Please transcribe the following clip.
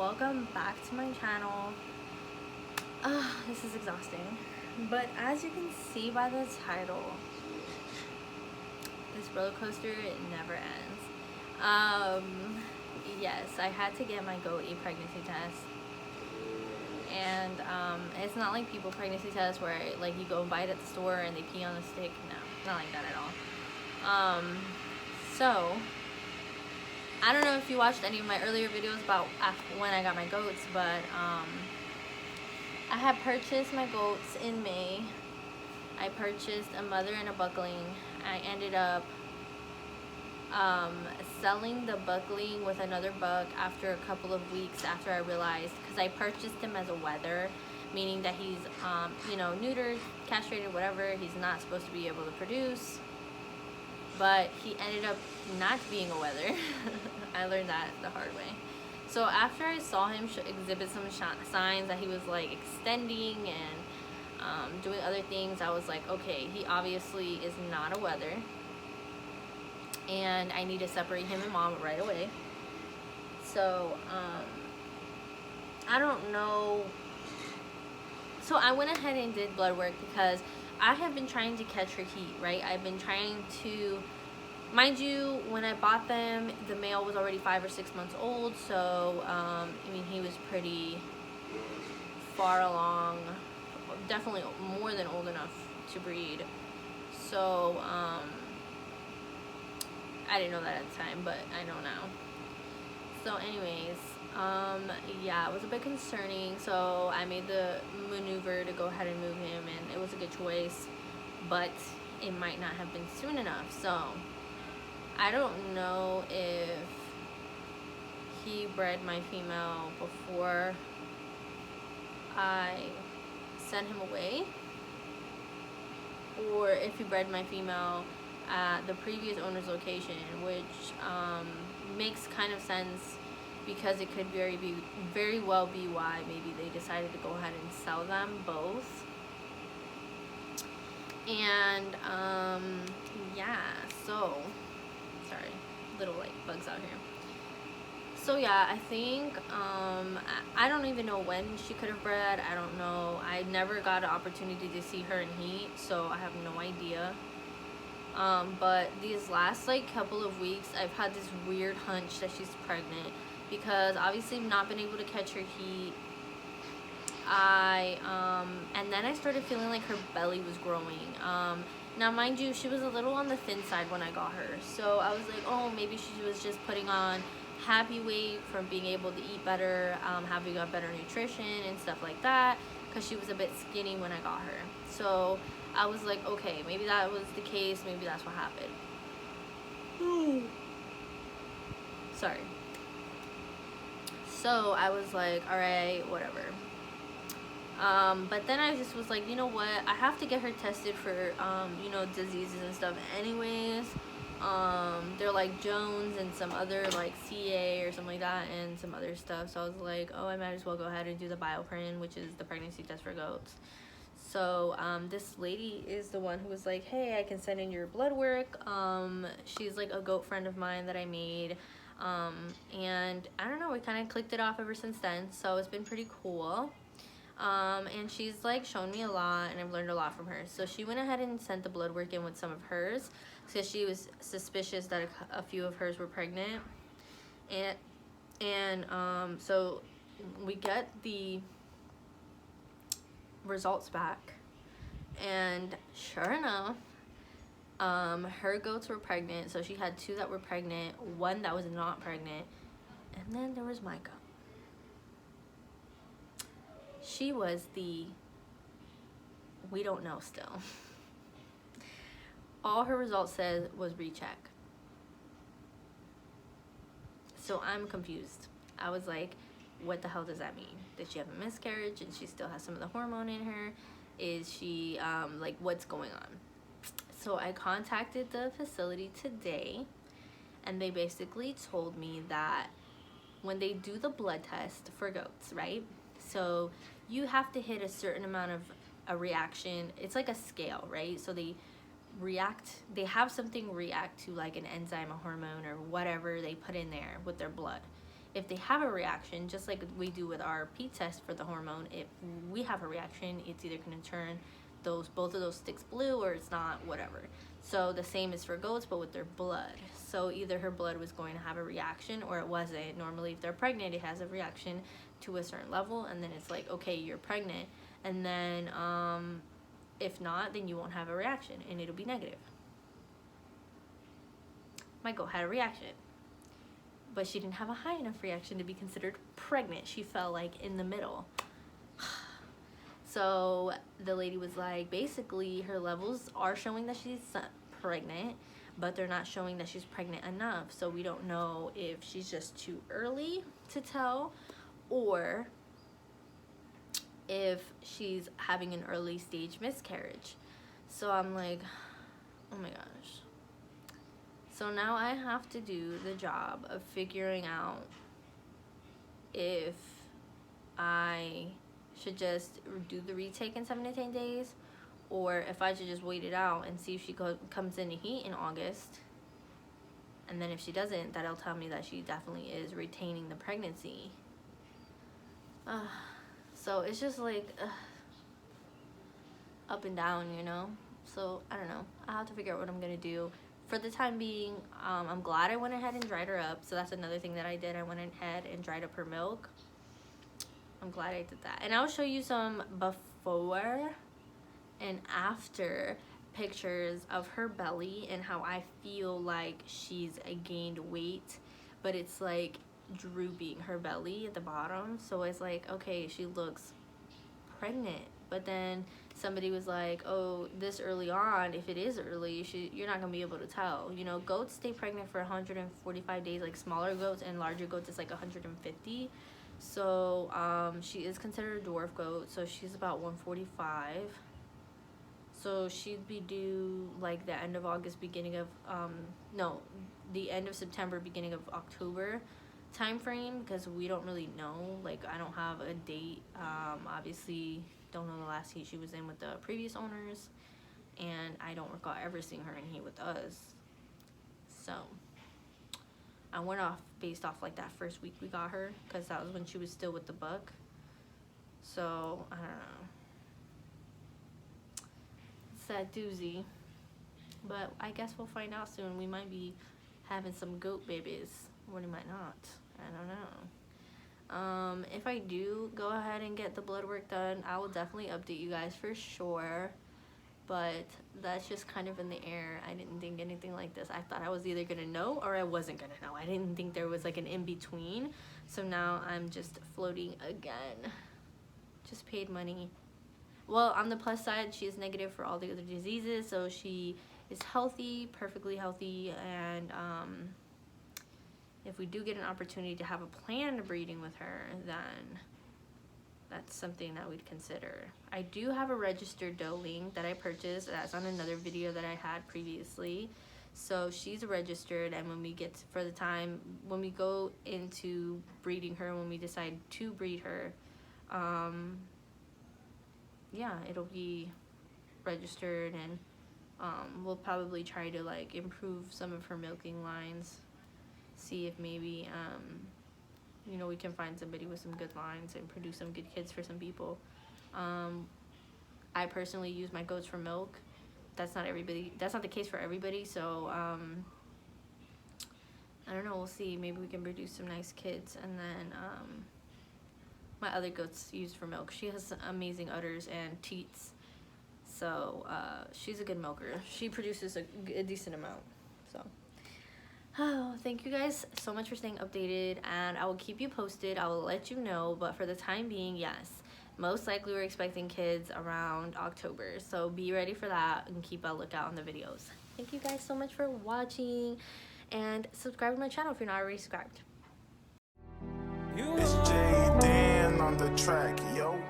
welcome back to my channel. This is exhausting, but as you can see by the title, this roller coaster, it never ends. Yes, I had to get my goat a pregnancy test, and it's not like people pregnancy tests where like you go and buy it at the store and they pee on the stick. No, not like that at all. So I don't know if you watched any of my earlier videos about when I got my goats, but I had purchased my goats in May. I purchased a mother and a buckling. I ended up selling the buckling with another buck after a couple of weeks after I realized, because I purchased him as a wether, meaning that he's neutered, castrated, whatever. He's not supposed to be able to produce, but he ended up not being a wether. I learned that the hard way. So after I saw him exhibit some signs that he was like extending and doing other things, I was like, okay, he obviously is not a wether, and I need to separate him and mom right away. So I don't know. So I went ahead and did blood work because I have been trying to catch her heat, right? I've been trying to, mind you, when I bought them, the male was already 5 or 6 months old. So, I mean, he was pretty far along, definitely more than old enough to breed. So, I didn't know that at the time, but I know now. So anyways, yeah, it was a bit concerning, so I made the maneuver to go ahead and move him, and it was a good choice, but it might not have been soon enough. So I don't know if he bred my female before I sent him away, or if he bred my female at the previous owner's location, which makes kind of sense because it could very well be why maybe they decided to go ahead and sell them both. And yeah, so sorry, little like bugs out here. So yeah, I think I don't even know when she could have bred. I don't know. I never got an opportunity to see her in heat, so I have no idea. But these last like couple of weeks, I've had this weird hunch that she's pregnant, because obviously I've not been able to catch her heat. And then I started feeling like her belly was growing. Now mind you, she was a little on the thin side when I got her, so I was like, oh, maybe she was just putting on happy weight from being able to eat better, having a better nutrition and stuff like that, because she was a bit skinny when I got her. So I was like, okay, maybe that was the case, maybe that's what happened. Sorry. So I was like, all right, whatever. But then I just was like, you know what, I have to get her tested for diseases and stuff anyways. They're like Jones and some other like CA or something like that, and some other stuff. So I was like, oh, I might as well go ahead and do the bioprint, which is the pregnancy test for goats. So this lady is the one who was like, hey, I can send in your blood work. She's like a goat friend of mine that I made, and I don't know, we kind of clicked it off ever since then. So it's been pretty cool. And she's like shown me a lot, and I've learned a lot from her. So she went ahead and sent the blood work in with some of hers, because she was suspicious that a few of hers were pregnant. And so we get the results back, and sure enough, her goats were pregnant. So she had 2 that were pregnant, 1 that was not pregnant, and then there was my goat. She was we don't know still. All her results said was recheck. So I'm confused. I was like, what the hell does that mean? Did she have a miscarriage and she still has some of the hormone in her? Is she like, what's going on? So I contacted the facility today, and they basically told me that when they do the blood test for goats, right? So you have to hit a certain amount of a reaction. It's like a scale, right? So they have something react to like an enzyme, a hormone, or whatever they put in there with their blood. if they have a reaction, just like we do with our pee test for the hormone, if we have a reaction, it's either going to turn both of those sticks blue or it's not, whatever. So the same is for goats, but with their blood. So either her blood was going to have a reaction or it wasn't. Normally if they're pregnant, it has a reaction to a certain level, and then it's like, okay, you're pregnant. And then if not, then you won't have a reaction and it'll be negative. My goat had a reaction, but she didn't have a high enough reaction to be considered pregnant. She fell like in the middle. So the lady was like, basically her levels are showing that she's pregnant, but they're not showing that she's pregnant enough. So we don't know if she's just too early to tell, or if she's having an early stage miscarriage. So I'm like, oh my gosh. So now I have to do the job of figuring out if I should just do the retake in 7 to 10 days, or if I should just wait it out and see if she comes in heat in August. And then if she doesn't, that'll tell me that she definitely is retaining the pregnancy. So it's just like up and down, you know? So I don't know. I have to figure out what I'm gonna do. For the time being, I'm glad I went ahead and dried her up. So that's another thing that I did. I went ahead and dried up her milk. I'm glad I did that. And I'll show you some before and after pictures of her belly and how I feel like she's gained weight, but it's like drooping, her belly at the bottom. So it's like, okay, she looks pregnant. But then somebody was like, oh, this early on, if it is early, you're not gonna be able to tell. You know, goats stay pregnant for 145 days, like smaller goats, and larger goats it's like 150. So she is considered a dwarf goat, so she's about 145. So she'd be due like the end of August, beginning of no, the end of September, beginning of October time frame, because we don't really know. Like, I don't have a date. Obviously don't know the last heat she was in with the previous owners, and I don't recall ever seeing her in heat with us. So I went off based off like that first week we got her, because that was when she was still with the buck. So I don't know, it's that doozy, but I guess we'll find out soon. We might be having some goat babies, or we might not. I don't know. If I do go ahead and get the blood work done, I will definitely update you guys for sure. But that's just kind of in the air. I didn't think anything like this. I thought I was either gonna know or I wasn't gonna know. I didn't think there was like an in-between. So now I'm just floating again. Just paid money. Well, on the plus side, she is negative for all the other diseases. So she is healthy, perfectly healthy. And if we do get an opportunity to have a planned breeding with her, then that's something that we'd consider. I do have a registered doe link that I purchased. That's on another video that I had previously. So she's registered, and when we get to, for the time when we go into breeding her, when we decide to breed her, yeah, it'll be registered, and we'll probably try to like improve some of her milking lines. See if maybe you know, we can find somebody with some good lines and produce some good kids for some people. I personally use my goats for milk. That's not everybody. That's not the case for everybody. So I don't know. We'll see. Maybe we can produce some nice kids. And then my other goats used for milk. She has amazing udders and teats. So she's a good milker. She produces a decent amount. So. Oh, thank you guys so much for staying updated, and I will keep you posted. I will let you know, but for the time being, yes, most likely we're expecting kids around October, so be ready for that and keep a lookout on the videos. Thank you guys so much for watching, and subscribe to my channel if you're not already subscribed. It's Jay Dan on the track, yo.